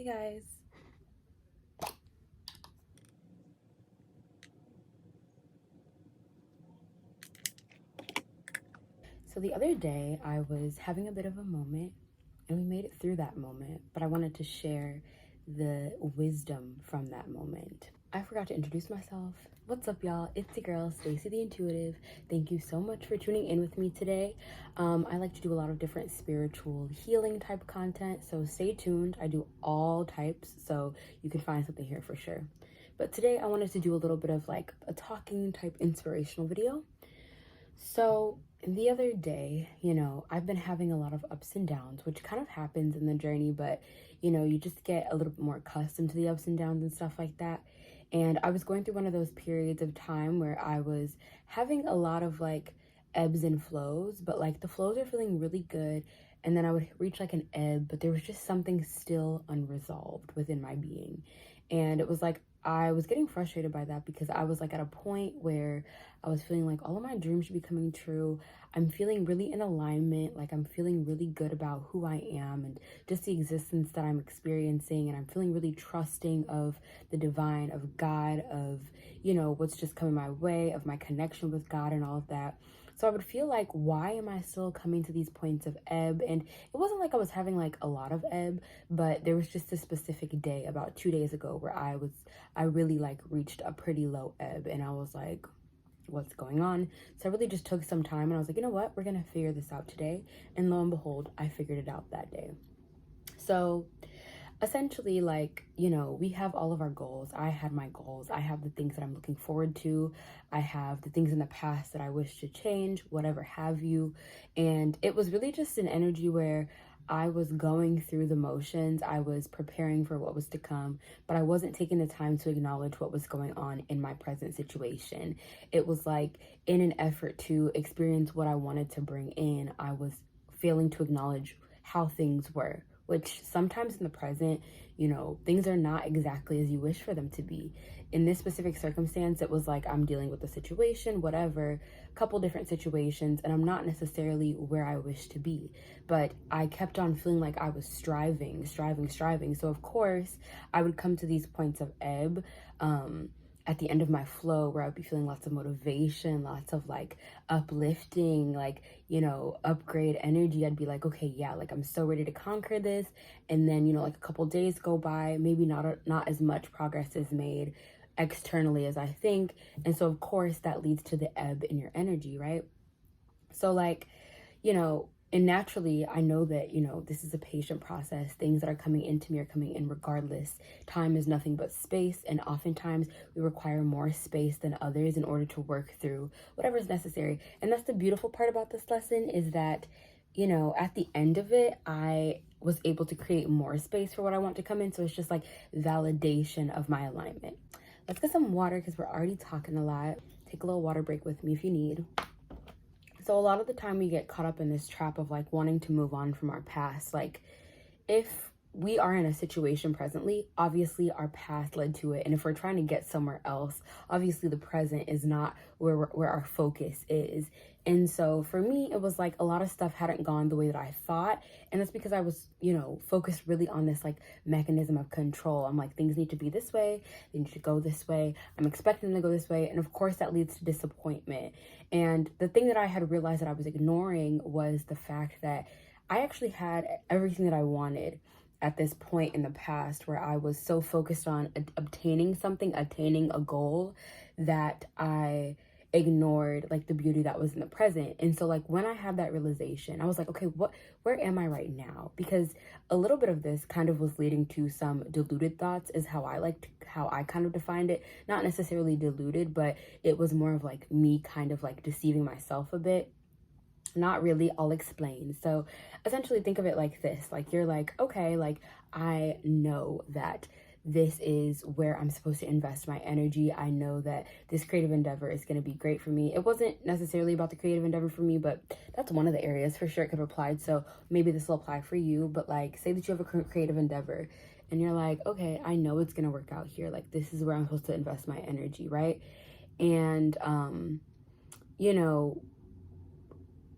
Hey guys. So the other day I was having a bit of a moment and we made it through that moment, but I wanted to share the wisdom from that moment. I forgot to introduce myself. What's up, y'all? It's your girl, Stacy the Intuitive. Thank you so much for tuning in with me today. I like to do a lot of different spiritual healing type content, so stay tuned. I do all types, so you can find something here for sure. But today I wanted to do a little bit of like a talking type inspirational video. So the other day, I've been having a lot of ups and downs, which kind of happens in the journey, but you just get a little bit more accustomed to the ups and downs and stuff like that. And I was going through one of those periods of time where I was having a lot of like ebbs and flows, but like the flows are feeling really good. And then I would reach like an ebb, but there was just something still unresolved within my being. And it was like I was getting frustrated by that because I was like at a point where I was feeling like all of my dreams should be coming true. I'm feeling really in alignment, like I'm feeling really good about who I am and just the existence that I'm experiencing. And I'm feeling really trusting of the divine, of God, of, what's just coming my way, of my connection with God and all of that. So I would feel like, why am I still coming to these points of ebb? And it wasn't like I was having like a lot of ebb, but there was just a specific day about 2 days ago where I really like reached a pretty low ebb, and I was like, what's going on? So I really just took some time and I was like, you know what, we're gonna figure this out today. And lo and behold, I figured it out that day. So essentially, like, we have all of our goals. I had my goals. I have the things that I'm looking forward to. I have the things in the past that I wish to change, whatever have you. And it was really just an energy where I was going through the motions. I was preparing for what was to come, but I wasn't taking the time to acknowledge what was going on in my present situation. It was like, in an effort to experience what I wanted to bring in, I was failing to acknowledge how things were, which sometimes in the present, things are not exactly as you wish for them to be. In this specific circumstance, it was like I'm dealing with a situation, whatever, a couple different situations, and I'm not necessarily where I wish to be. But I kept on feeling like I was striving. So of course, I would come to these points of ebb, at the end of my flow, where I'd be feeling lots of motivation, lots of like uplifting, like, upgrade energy. I'd be like, okay, yeah, like I'm so ready to conquer this. And then, like a couple days go by, maybe not as much progress is made externally as I think. And so of course that leads to the ebb in your energy, right? So like, and naturally, I know that, this is a patient process. Things that are coming into me are coming in regardless. Time is nothing but space, and oftentimes we require more space than others in order to work through whatever is necessary. And that's the beautiful part about this lesson, is that, at the end of it, I was able to create more space for what I want to come in. So it's just like validation of my alignment. Let's get some water because we're already talking a lot. Take a little water break with me if you need. So a lot of the time we get caught up in this trap of like wanting to move on from our past. Like, if we are in a situation presently, obviously our past led to it. And if we're trying to get somewhere else, obviously the present is not where our focus is. And so for me, it was like a lot of stuff hadn't gone the way that I thought. And that's because I was, focused really on this like mechanism of control. I'm like, things need to be this way. They need to go this way. I'm expecting them to go this way. And of course that leads to disappointment. And the thing that I had realized that I was ignoring was the fact that I actually had everything that I wanted at this point in the past, where I was so focused on obtaining something, attaining a goal, that I ignored like the beauty that was in the present. And so like when I had that realization, I was like, okay, where am I right now? Because a little bit of this kind of was leading to some deluded thoughts, is how I kind of defined it. Not necessarily deluded, but it was more of like me kind of like deceiving myself a bit. Not really, I'll explain. So essentially think of it like this. Like, you're like, okay, like I know that this is where I'm supposed to invest my energy. I know that this creative endeavor is going to be great for me. It wasn't necessarily about the creative endeavor for me, but that's one of the areas for sure it could have applied. So maybe this will apply for you. But like, say that you have a creative endeavor and you're like, okay, I know it's going to work out here. Like, this is where I'm supposed to invest my energy, right? And you know,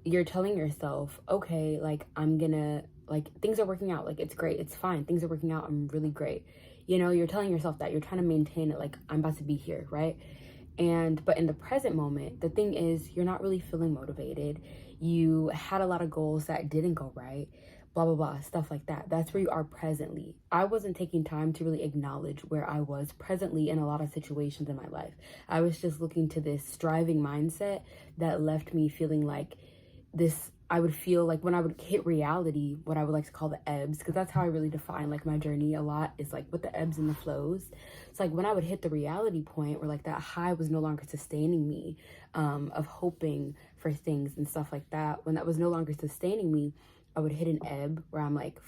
you're telling yourself, okay, like I'm gonna Like, things are working out. Like, it's great. It's fine. Things are working out. I'm really great. You know, you're telling yourself that. You're trying to maintain it. Like, I'm about to be here, right? But in the present moment, the thing is, you're not really feeling motivated. You had a lot of goals that didn't go right, blah, blah, blah, stuff like that. That's where you are presently. I wasn't taking time to really acknowledge where I was presently in a lot of situations in my life. I was just looking to this striving mindset that left me feeling like this. I would feel like when I would hit reality, what I would like to call the ebbs, because that's how I really define like my journey a lot, is like with the ebbs and the flows. It's like when I would hit the reality point where like that high was no longer sustaining me, of hoping for things and stuff like that. When that was no longer sustaining me, I would hit an ebb where I'm like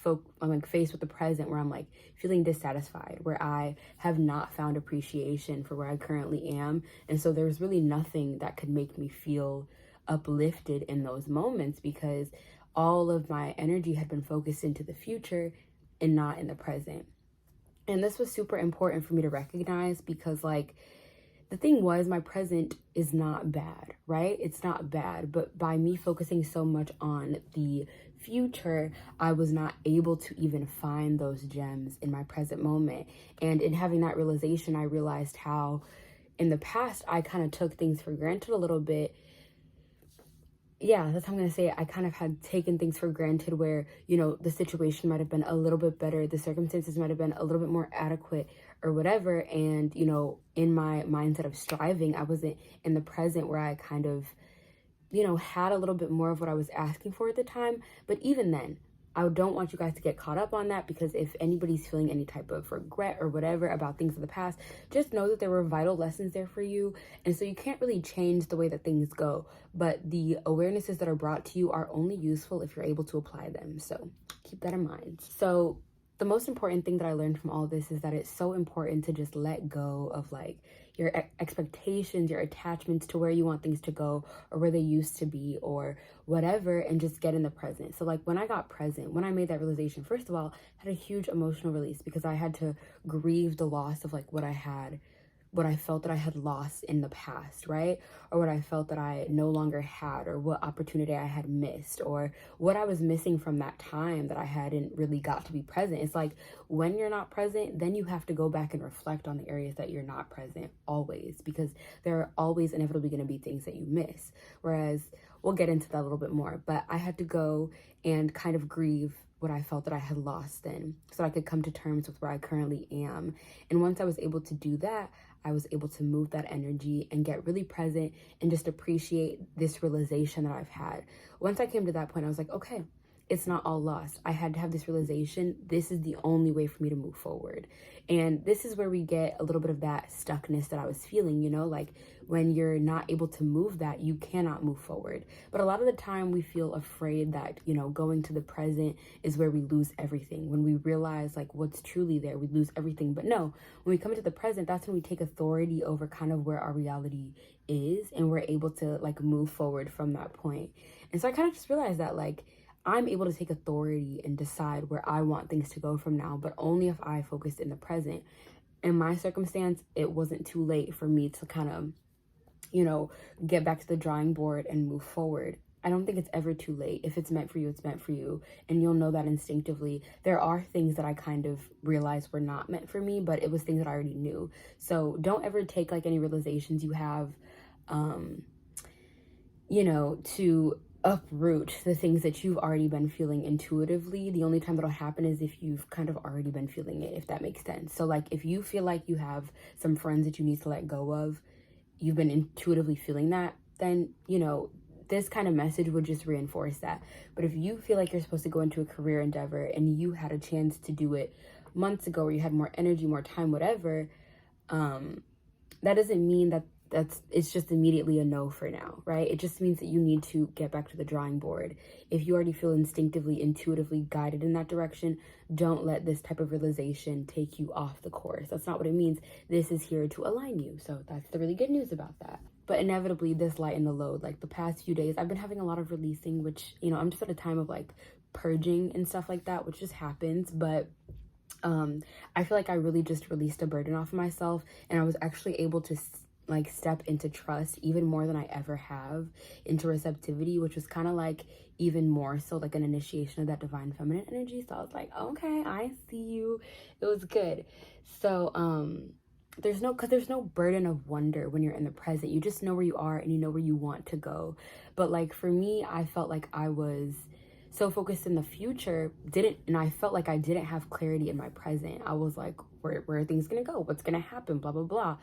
faced with the present, where I'm like feeling dissatisfied, where I have not found appreciation for where I currently am. And so there's really nothing that could make me feel uplifted in those moments, because all of my energy had been focused into the future and not in the present. And this was super important for me to recognize, because like the thing was, my present is not bad, right? It's not bad, but by me focusing so much on the future, I was not able to even find those gems in my present moment. And in having that realization, I realized how in the past I kind of took things for granted a little bit. Yeah, that's how I'm going to say it. I kind of had taken things for granted where, you know, the situation might have been a little bit better. The circumstances might have been a little bit more adequate or whatever. And, you know, in my mindset of striving, I wasn't in the present where I kind of, you know, had a little bit more of what I was asking for at the time. But even then, I don't want you guys to get caught up on that, because if anybody's feeling any type of regret or whatever about things of the past, just know that there were vital lessons there for you. And so you can't really change the way that things go, but the awarenesses that are brought to you are only useful if you're able to apply them. So keep that in mind. So the most important thing that I learned from all of this is that it's so important to just let go of like your expectations, your attachments to where you want things to go or where they used to be or whatever, and just get in the present. So like when I got present, when I made that realization, first of all, I had a huge emotional release, because I had to grieve the loss of like what I felt that I had lost in the past, right? Or what I felt that I no longer had, or what opportunity I had missed, or what I was missing from that time that I hadn't really got to be present. It's like when you're not present, then you have to go back and reflect on the areas that you're not present always, because there are always inevitably going to be things that you miss. Whereas we'll get into that a little bit more, but I had to go and kind of grieve what I felt that I had lost then, so I could come to terms with where I currently am. And once I was able to do that, I was able to move that energy and get really present and just appreciate this realization that I've had. Once I came to that point, I was like, okay, it's not all lost. I had to have this realization. This is the only way for me to move forward. And this is where we get a little bit of that stuckness that I was feeling, you know, like when you're not able to move that, you cannot move forward. But a lot of the time we feel afraid that, you know, going to the present is where we lose everything. When we realize like what's truly there, we lose everything. But no, when we come into the present, that's when we take authority over kind of where our reality is, and we're able to like move forward from that point. And so I kind of just realized that like I'm able to take authority and decide where I want things to go from now, but only if I focused in the present. In my circumstance, it wasn't too late for me to kind of, you know, get back to the drawing board and move forward. I don't think it's ever too late. If it's meant for you, it's meant for you. And you'll know that instinctively. There are things that I kind of realized were not meant for me, but it was things that I already knew. So don't ever take like any realizations you have, you know, to uproot the things that you've already been feeling intuitively. The only time that'll happen is if you've kind of already been feeling it, if that makes sense. So like if you feel like you have some friends that you need to let go of, you've been intuitively feeling that, then, you know, this kind of message would just reinforce that. But if you feel like you're supposed to go into a career endeavor and you had a chance to do it months ago, or you had more energy, more time, whatever, that doesn't mean that it's just immediately a no for now, right? It just means that you need to get back to the drawing board. If you already feel instinctively, intuitively guided in that direction, don't let this type of realization take you off the course. That's not what it means. This is here to align you. So that's the really good news about that. But inevitably, this lightened the load. Like the past few days, I've been having a lot of releasing, which, you know, I'm just at a time of like purging and stuff like that, which just happens. But I feel like I really just released a burden off of myself, and I was actually able to like step into trust even more than I ever have, into receptivity, which was kind of like even more so like an initiation of that divine feminine energy. So I was like, okay, I see you. It was good. So there's no burden of wonder when you're in the present. You just know where you are and you know where you want to go. But like for me, I felt like I was so focused in the future, and I felt like I didn't have clarity in my present. I was like, where are things gonna go? What's gonna happen? Blah blah blah.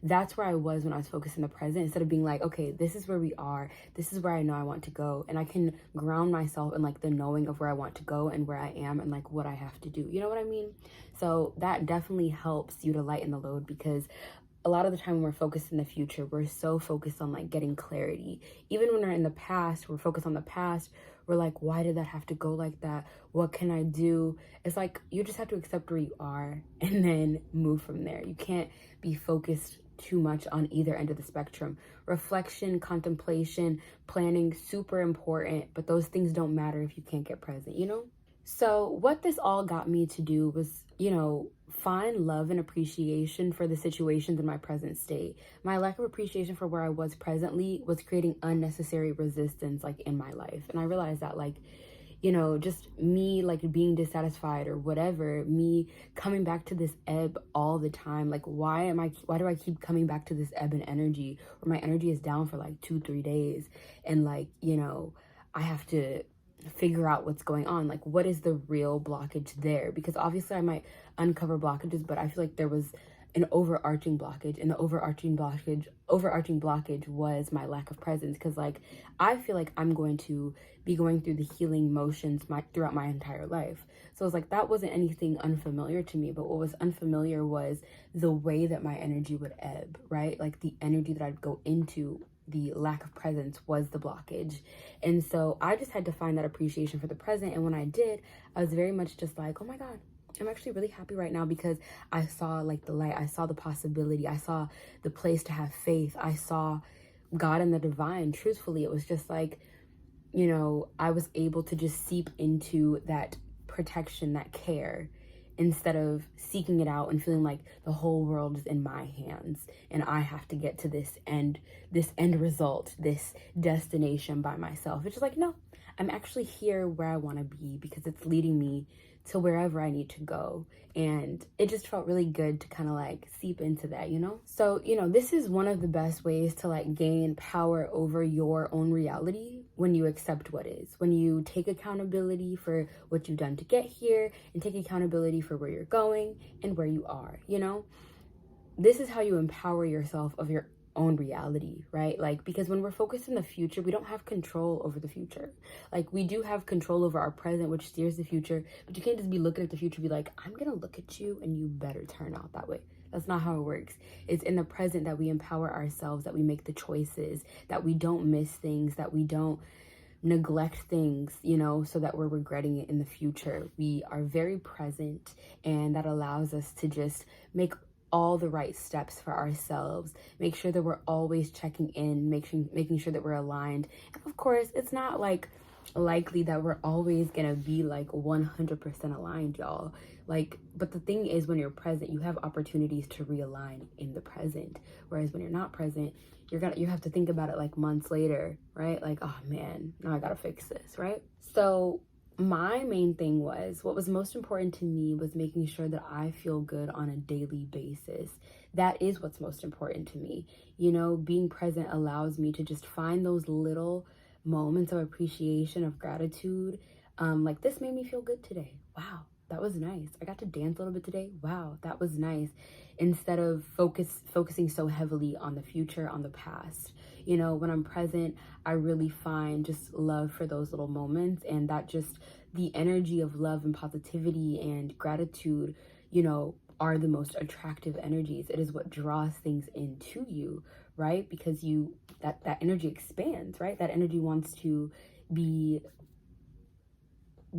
That's where I was when I was focused in the present, instead of being like, okay, this is where we are, this is where I know I want to go, and I can ground myself in like the knowing of where I want to go and where I am and like what I have to do. You know what I mean? So that definitely helps you to lighten the load, because a lot of the time when we're focused in the future, we're so focused on like getting clarity. Even when we're in the past, we're focused on the past. We're like, why did that have to go like that? What can I do? It's like you just have to accept where you are and then move from there. You can't be focused too much on either end of the spectrum. Reflection, contemplation, planning, super important, but those things don't matter if you can't get present, you know? So what this all got me to do was, find love and appreciation for the situations in my present state. My lack of appreciation for where I was presently was creating unnecessary resistance like in my life. And I realized that like, just me like being dissatisfied or whatever, me coming back to this ebb all the time. Like why do I keep coming back to this ebb in energy where my energy is down for like 2-3 days, and like, I have to figure out what's going on, like what is the real blockage there, because obviously I might uncover blockages, but I feel like there was an overarching blockage, and the overarching blockage was my lack of presence, because like I feel like I'm going to be going through the healing motions throughout my entire life. So it's like that wasn't anything unfamiliar to me, but what was unfamiliar was the way that my energy would ebb, right? Like the energy that I'd go into, the lack of presence was the blockage. And so I just had to find that appreciation for the present. And when I did, I was very much just like, oh my God, I'm actually really happy right now, because I saw like the light, I saw the possibility, I saw the place to have faith, I saw God and the divine. Truthfully, it was just like, I was able to just seep into that protection, that care, instead of seeking it out and feeling like the whole world is in my hands and I have to get to this end result, this destination by myself. It's just like, no, I'm actually here where I want to be, because it's leading me to wherever I need to go. And it just felt really good to kind of like seep into that, So, this is one of the best ways to like gain power over your own reality, when you accept what is, when you take accountability for what you've done to get here and take accountability for where you're going and where you are, This is how you empower yourself of your own reality, right? Like, because when we're focused in the future, we don't have control over the future. Like, we do have control over our present, which steers the future, but you can't just be looking at the future and be like, I'm gonna look at you and you better turn out that way. That's not how it works. It's in the present that we empower ourselves, that we make the choices, that we don't miss things, that we don't neglect things, so that we're regretting it in the future. We are very present, and that allows us to just make all the right steps for ourselves, make sure that we're always checking in, making sure that we're aligned. And of course, it's not like likely that we're always gonna be like 100% aligned, y'all. Like, but the thing is, when you're present, you have opportunities to realign in the present, whereas when you're not present, you have to think about it like months later, right? Like, oh man, now I gotta fix this, right? So my main thing was, what was most important to me was making sure that I feel good on a daily basis. That is what's most important to me. Being present allows me to just find those little moments of appreciation, of gratitude. Like, this made me feel good today. Wow, that was nice. I got to dance a little bit today. Wow, that was nice. Instead of focusing so heavily on the future, on the past. When I'm present, I really find just love for those little moments, and that just the energy of love and positivity and gratitude, are the most attractive energies. It is what draws things into you, right? Because that energy expands, right? That energy wants to be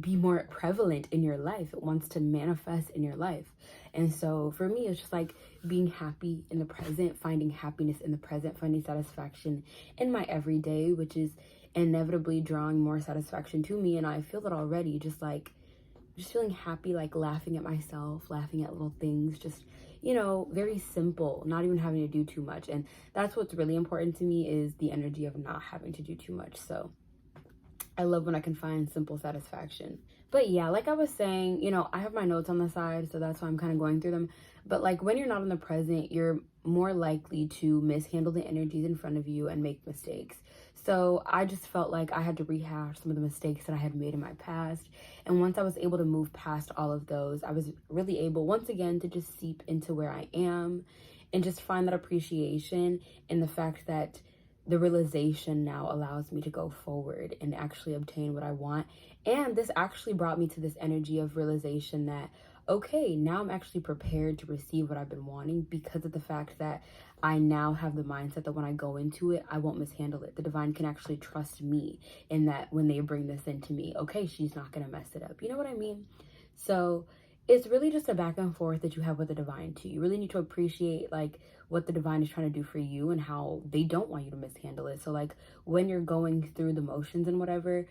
more prevalent in your life. It wants to manifest in your life. And so for me, it's just like being happy in the present, finding happiness in the present, finding satisfaction in my everyday, which is inevitably drawing more satisfaction to me. And I feel it already, just like just feeling happy, like laughing at myself, laughing at little things, just, you know, very simple, not even having to do too much. And that's what's really important to me, is the energy of not having to do too much. So I love when I can find simple satisfaction. But yeah, like I was saying, you know, I have my notes on the side, so that's why I'm kind of going through them. But like when you're not in the present, you're more likely to mishandle the energies in front of you and make mistakes. So I just felt like I had to rehash some of the mistakes that I had made in my past. And once I was able to move past all of those, I was really able once again to just seep into where I am and just find that appreciation in the fact that the realization now allows me to go forward and actually obtain what I want. And this actually brought me to this energy of realization that, okay, now I'm actually prepared to receive what I've been wanting, because of the fact that I now have the mindset that when I go into it, I won't mishandle it. The divine can actually trust me in that when they bring this into me, okay, she's not going to mess it up. You know what I mean? So it's really just a back and forth that you have with the divine too. You really need to appreciate like what the divine is trying to do for you and how they don't want you to mishandle it. So like when you're going through the motions and whatever,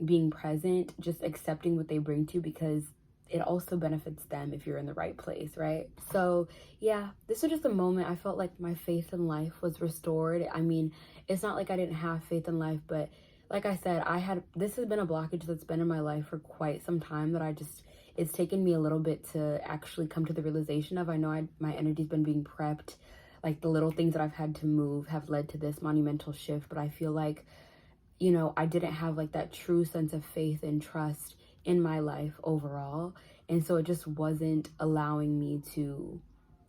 being present, just accepting what they bring to you, because it also benefits them if you're in the right place, right? So yeah, this was just a moment I felt like my faith in life was restored. I mean, it's not like I didn't have faith in life, but like I said, this has been a blockage that's been in my life for quite some time that it's taken me a little bit to actually come to the realization of. I know my energy's been being prepped, like the little things that I've had to move have led to this monumental shift, but I feel like, you know, I didn't have like that true sense of faith and trust in my life overall. And so it just wasn't allowing me to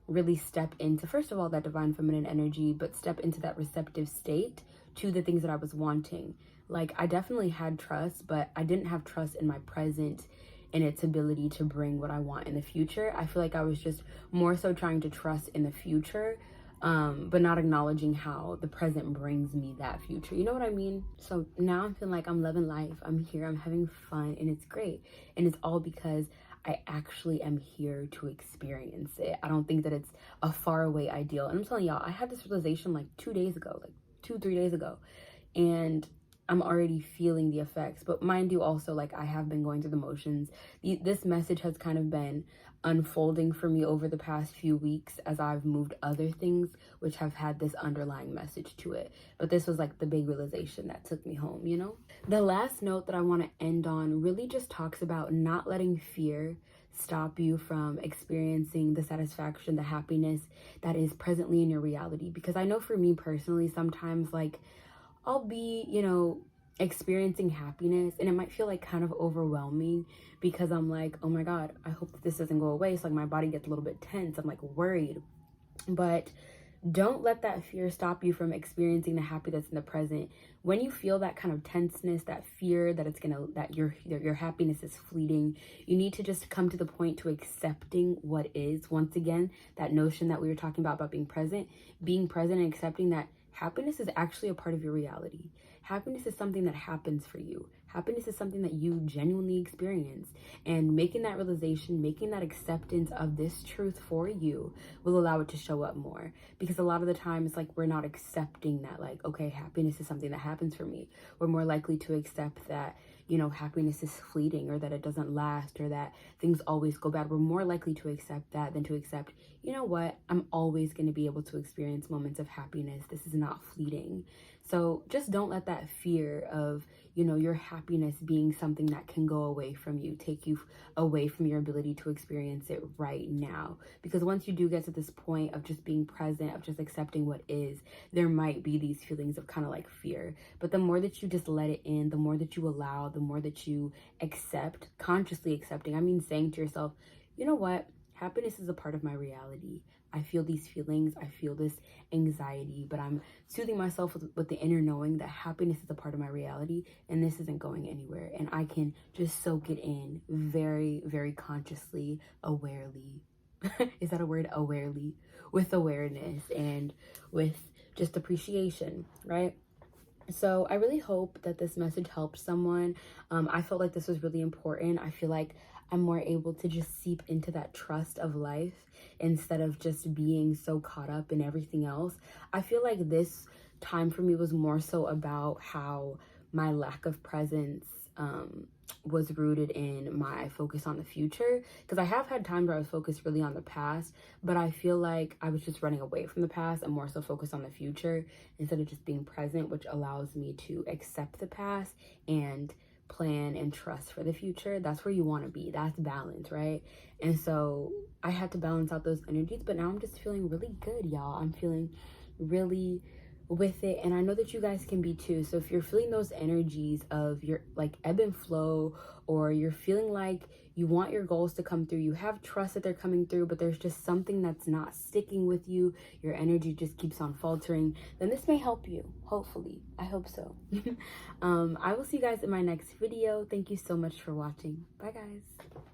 really step into, first of all, that divine feminine energy, but step into that receptive state to the things that I was wanting. Like I definitely had trust, but I didn't have trust in my present and its ability to bring what I want in the future. I feel like I was just more so trying to trust in the future, but not acknowledging how the present brings me that future. You know what I mean? So now I'm feeling like I'm loving life. I'm here, I'm having fun, and it's great. And it's all because I actually am here to experience it. I don't think that it's a faraway ideal. And I'm telling y'all, I had this realization like 2 days ago, like 2-3 days ago. And I'm already feeling the effects. But mind you, also, like I have been going through the motions. This message has kind of been unfolding for me over the past few weeks as I've moved other things which have had this underlying message to it. But this was like the big realization that took me home, you know? The last note that I want to end on really just talks about not letting fear stop you from experiencing the satisfaction, the happiness that is presently in your reality. Because I know for me personally, sometimes like I'll be, you know, experiencing happiness and it might feel like kind of overwhelming, because I'm like, oh my God, I hope that this doesn't go away. So like my body gets a little bit tense. I'm like worried. But don't let that fear stop you from experiencing the happiness in the present. When you feel that kind of tenseness, that fear that your happiness is fleeting, you need to just come to the point to accepting what is. Once again, that notion that we were talking about being present and accepting that happiness is actually a part of your reality. Happiness is something that happens for you. Happiness is something that you genuinely experience. And making that realization, making that acceptance of this truth for you will allow it to show up more. Because a lot of the time it's like we're not accepting that, like, okay, happiness is something that happens for me. We're more likely to accept that, you know, happiness is fleeting, or that it doesn't last, or that things always go bad. We're more likely to accept that than to accept, you know what, I'm always going to be able to experience moments of happiness. This is not fleeting. So just don't let that fear of, you know, your happiness being something that can go away from you, take you away from your ability to experience it right now. Because once you do get to this point of just being present, of just accepting what is, there might be these feelings of kind of like fear. But the more that you just let it in, the more that you allow, the more that you accept, consciously accepting, I mean saying to yourself, you know what, happiness is a part of my reality. I feel these feelings, I feel this anxiety, but I'm soothing myself with the inner knowing that happiness is a part of my reality and this isn't going anywhere. And I can just soak it in very, very consciously, awarely. Is that a word? Awarely. With awareness and with just appreciation, right? So I really hope that this message helped someone. I felt like this was really important. I feel like I'm more able to just seep into that trust of life instead of just being so caught up in everything else. I feel like this time for me was more so about how my lack of presence was rooted in my focus on the future, because I have had times where I was focused really on the past, but I feel like I was just running away from the past and more so focused on the future instead of just being present, which allows me to accept the past and plan and trust for the future. That's where you want to be. That's balance, right? And so I had to balance out those energies, but now I'm just feeling really good, y'all. I'm feeling really with it, and I know that you guys can be too. So if you're feeling those energies of your like ebb and flow, or you're feeling like you want your goals to come through, you have trust that they're coming through, but there's just something that's not sticking with you, your energy just keeps on faltering, then this may help you. Hopefully, I hope so. I will see you guys in my next video. Thank you so much for watching. Bye guys.